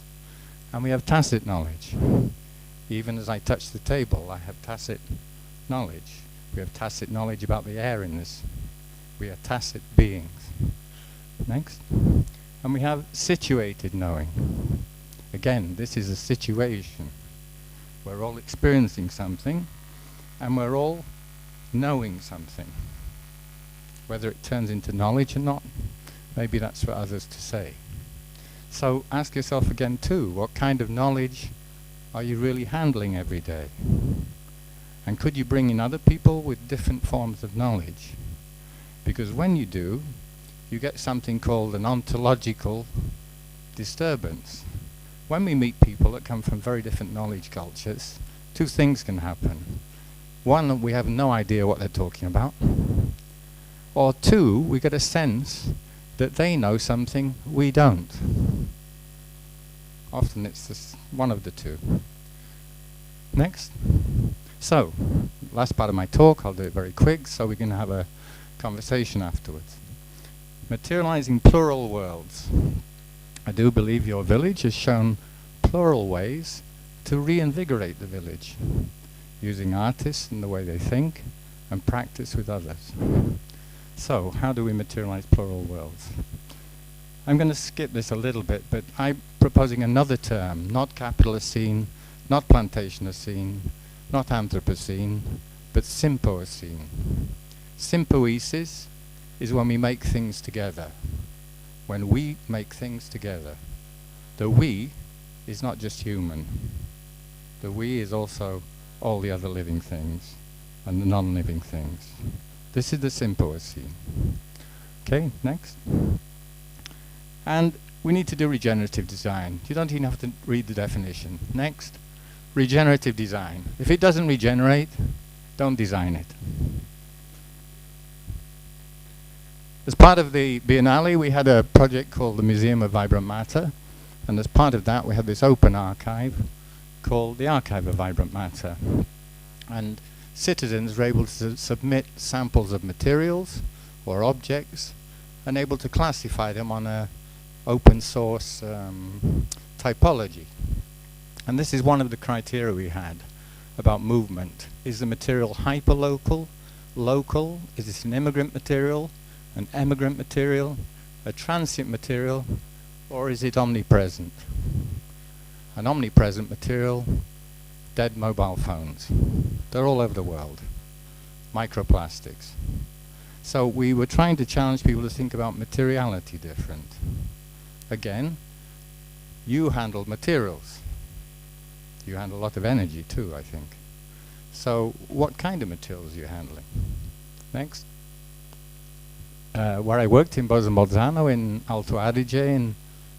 and we have tacit knowledge. Even as I touch the table, I have tacit knowledge. We have tacit knowledge about the air in this. We are tacit beings. Next. And we have situated knowing. Again, this is a situation. We're all experiencing something, and we're all knowing something. Whether it turns into knowledge or not, maybe that's for others to say. So ask yourself again too, what kind of knowledge are you really handling every day? And could you bring in other people with different forms of knowledge? Because when you do, you get something called an ontological disturbance. When we meet people that come from very different knowledge cultures, two things can happen. One, we have no idea what they're talking about. or two, we get a sense that they know something we don't. Often it's this one of the two. Next. So, last part of my talk, I'll do it very quick so we can have a conversation afterwards. Materializing plural worlds. I do believe your village has shown plural ways to reinvigorate the village, using artists and the way they think and practice with others. So, how do we materialize plural worlds? I'm going to skip this a little bit, but I'm proposing another term, not capitalocene, not plantationocene, not Anthropocene, but Sympoocene. Sympoesis is when we make things together. When we make things together. The we is not just human. The we is also all the other living things and the non-living things. This is the Sympoocene. Okay, next. And we need to do regenerative design. You don't even have to read the definition. Next. Regenerative design. If it doesn't regenerate, don't design it. As part of the Biennale, we had a project called the Museum of Vibrant Matter, and as part of that, we had this open archive called the Archive of Vibrant Matter. And citizens were able to submit samples of materials or objects and able to classify them on a open source typology. And this is one of the criteria we had about movement. Is the material hyperlocal, local? Is it an immigrant material, an emigrant material, a transient material, or is it omnipresent? An omnipresent material, dead mobile phones. They're all over the world. Microplastics. So we were trying to challenge people to think about materiality different. Again, you handle materials. You handle a lot of energy too, I think. So what kind of materials are you handling? Next. Where I worked in Bolzano in Alto Adige in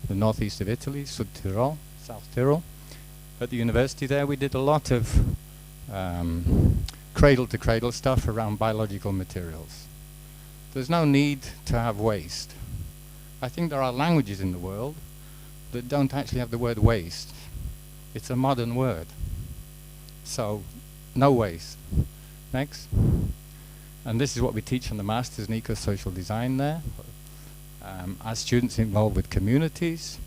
the northeast of Italy, Sud Tirol, South Tyrol. At the university there we did a lot of cradle-to-cradle stuff around biological materials. There's no need to have waste. I think there are languages in the world that don't actually have the word waste. It's a modern word. So, no waste. Next. And this is what we teach on the Masters in Eco-Social Design there. Our students involved with communities.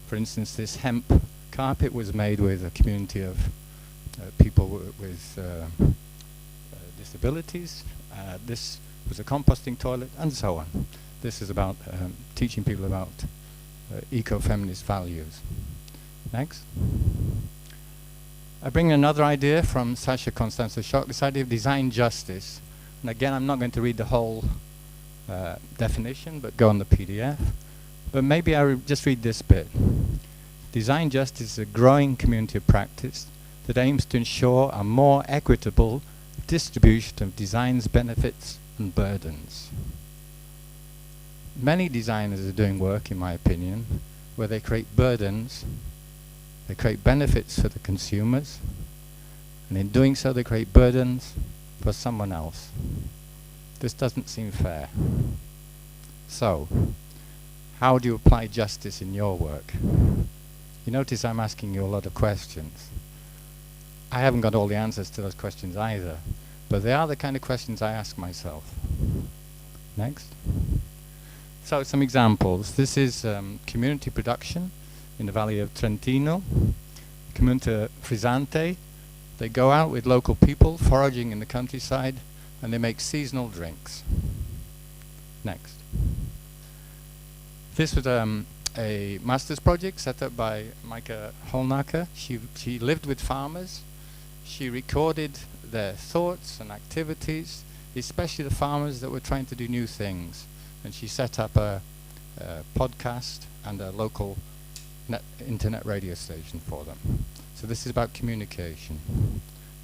For instance, this hemp carpet was made with a community of people with disabilities. This was a composting toilet, and so on. This is about teaching people about eco-feminist values. Next. I bring another idea from Sasha Constanza Schock, this idea of design justice. And again, I'm not going to read the whole definition, but go on the PDF. But maybe I will just read this bit. Design justice is a growing community of practice that aims to ensure a more equitable distribution of design's benefits and burdens. Many designers are doing work, in my opinion, where they create burdens, they create benefits for the consumers, and in doing so they create burdens for someone else. This doesn't seem fair. So, how do you apply justice in your work? You notice I'm asking you a lot of questions. I haven't got all the answers to those questions either, but they are the kind of questions I ask myself. Next. So some examples. This is community production in the Valley of Trentino. Comunità Frizzante. They go out with local people foraging in the countryside and they make seasonal drinks. Next. This was a master's project set up by Maika Holnaker. She lived with farmers. She recorded their thoughts and activities, especially the farmers that were trying to do new things. And she set up a podcast and a local internet radio station for them. So this is about communication.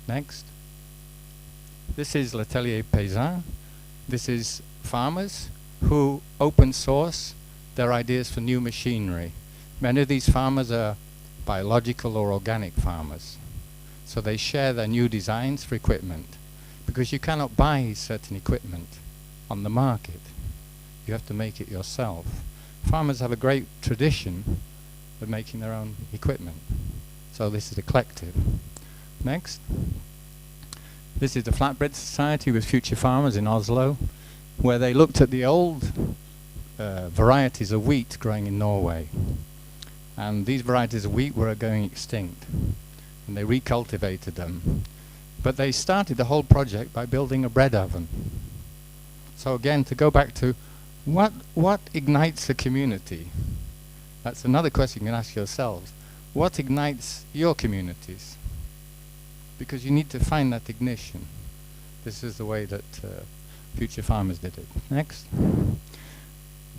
Next. This is L'Atelier Paysan. This is farmers who open source their ideas for new machinery. Many of these farmers are biological or organic farmers. So they share their new designs for equipment, because you cannot buy certain equipment on the market. You have to make it yourself. Farmers have a great tradition of making their own equipment. So this is a collective. Next. This is the Flatbread Society with future farmers in Oslo, where they looked at the old varieties of wheat growing in Norway. And these varieties of wheat were going extinct. And they recultivated them. But they started the whole project by building a bread oven. So again, to go back to what ignites a community? That's another question you can ask yourselves. What ignites your communities? Because you need to find that ignition. This is the way that future farmers did it. Next.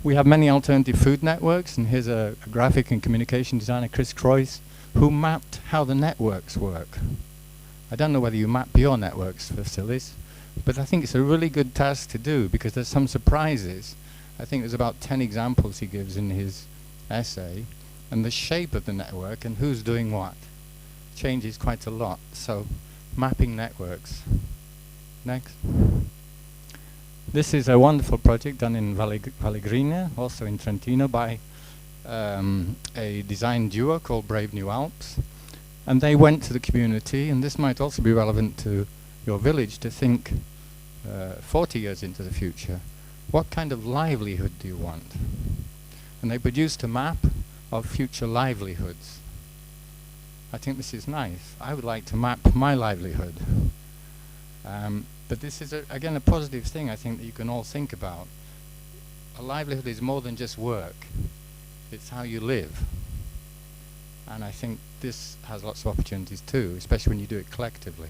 We have many alternative food networks, and here's a graphic and communication designer, Chris Croyce, who mapped how the networks work. I don't know whether you map your networks for Phyllis, but I think it's a really good task to do because there's some surprises. I think there's about 10 examples he gives in his essay, and the shape of the network and who's doing what changes quite a lot. So, mapping networks. Next. This is a wonderful project done in Vallegrina, also in Trentino, by a design duo called Brave New Alps. And they went to the community, and this might also be relevant to your village, to think 40 years into the future, what kind of livelihood do you want? And they produced a map of future livelihoods. I think this is nice. I would like to map my livelihood. But this is, again, a positive thing I think that you can all think about. A livelihood is more than just work. It's how you live. And I think this has lots of opportunities too, especially when you do it collectively.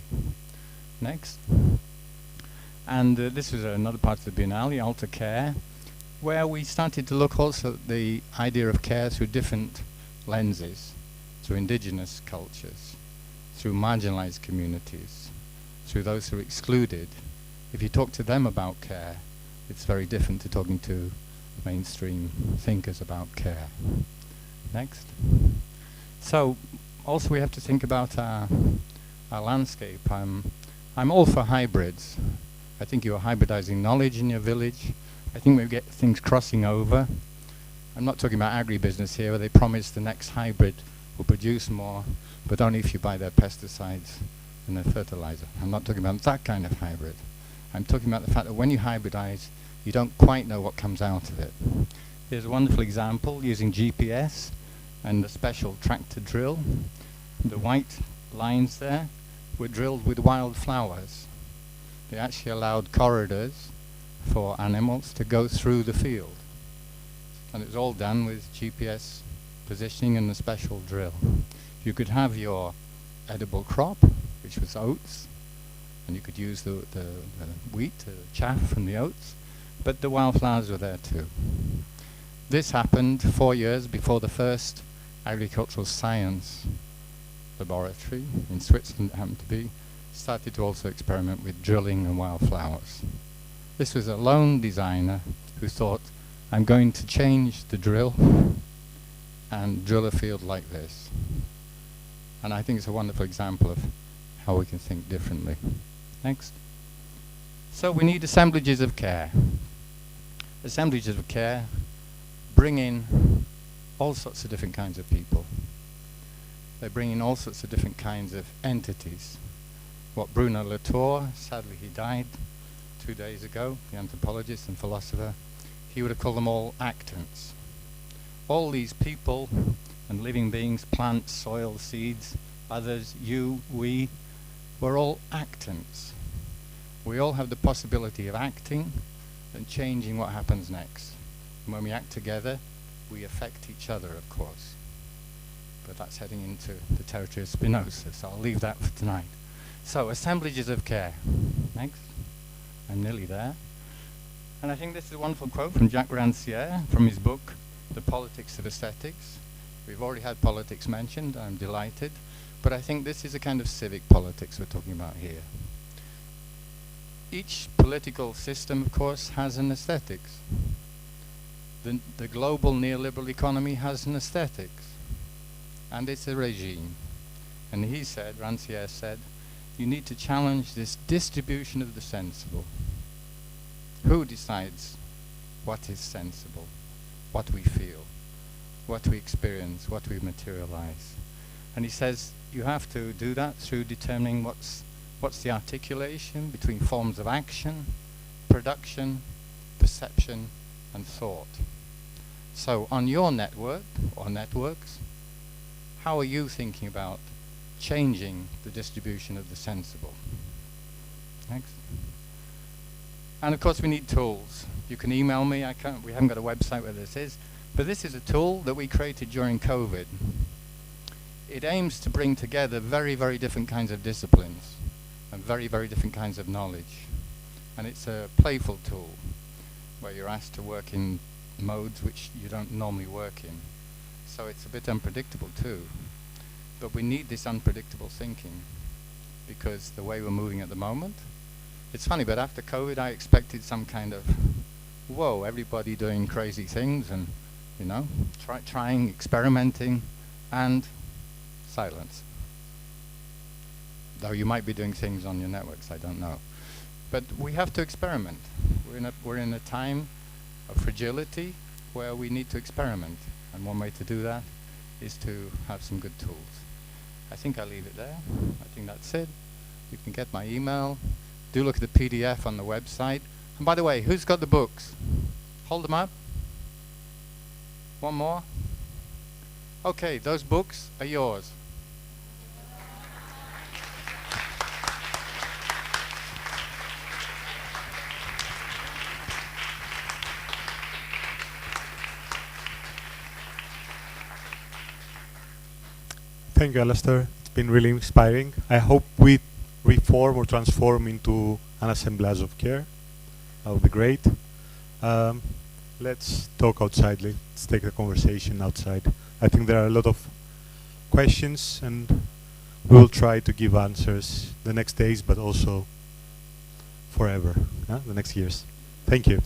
Next. And this was another part of the Biennale, Alta Care, where we started to look also at the idea of care through different lenses, through indigenous cultures, through marginalized communities, through those who are excluded. If you talk to them about care, it's very different to talking to mainstream thinkers about care. Next. So, also we have to think about our landscape. I'm all for hybrids. I think you are hybridizing knowledge in your village. I think we get things crossing over. I'm not talking about agribusiness here, where they promise the next hybrid will produce more, but only if you buy their pesticides and their fertilizer. I'm not talking about that kind of hybrid. I'm talking about the fact that when you hybridize, you don't quite know what comes out of it. Here's a wonderful example using GPS and a special tractor drill. The white lines there were drilled with wildflowers. They actually allowed corridors for animals to go through the field. And it was all done with GPS positioning and a special drill. You could have your edible crop, which was oats, and you could use the wheat, chaff from the oats, but the wildflowers were there too. This happened 4 years before the first agricultural science laboratory in Switzerland happened to be, started to also experiment with drilling and wildflowers. This was a lone designer who thought, I'm going to change the drill and drill a field like this. And I think it's a wonderful example of how we can think differently. Next. So we need assemblages of care. Assemblages of care bring in all sorts of different kinds of people. They bring in all sorts of different kinds of entities. What Bruno Latour, sadly he died 2 days ago, the anthropologist and philosopher, he would have called them all actants. All these people and living beings, plants, soil, seeds, others, you, we, we're all actants. We all have the possibility of acting and changing what happens next. And when we act together, we affect each other, of course. But that's heading into the territory of Spinoza, so I'll leave that for tonight. So, assemblages of care. Next. I'm nearly there. And I think this is a wonderful quote from Jacques Rancière from his book, The Politics of Aesthetics. We've already had politics mentioned, I'm delighted. But I think this is a kind of civic politics we're talking about here. Each political system, of course, has an aesthetics. The global neoliberal economy has an aesthetics. And it's a regime. And he said, Rancière said, you need to challenge this distribution of the sensible. Who decides what is sensible, what we feel, what we experience, what we materialize? And he says you have to do that through determining what's the articulation between forms of action, production, perception, and thought. So on your network, or networks, how are you thinking about changing the distribution of the sensible? Next. And of course we need tools. You can email me, we haven't got a website where this is, but this is a tool that we created during COVID. It aims to bring together very, very different kinds of disciplines and very, very different kinds of knowledge. And it's a playful tool where you're asked to work in modes which you don't normally work in. So it's a bit unpredictable too. But we need this unpredictable thinking because the way we're moving at the moment, it's funny, but after COVID I expected some kind of, whoa, everybody doing crazy things and, you know, trying, experimenting, and silence. Though you might be doing things on your networks, I don't know. But we have to experiment. We're in a time of fragility where we need to experiment. And one way to do that is to have some good tools. I think I'll leave it there. I think that's it. You can get my email. Do look at the PDF on the website. And by the way, who's got the books? Hold them up. One more. Okay, those books are yours. Thank you, Alistair. It's been really inspiring. I hope we reform or transform into an assemblage of care. That would be great. Let's talk outside. Let's take the conversation outside. I think there are a lot of questions and we will try to give answers the next days, but also forever, the next years. Thank you.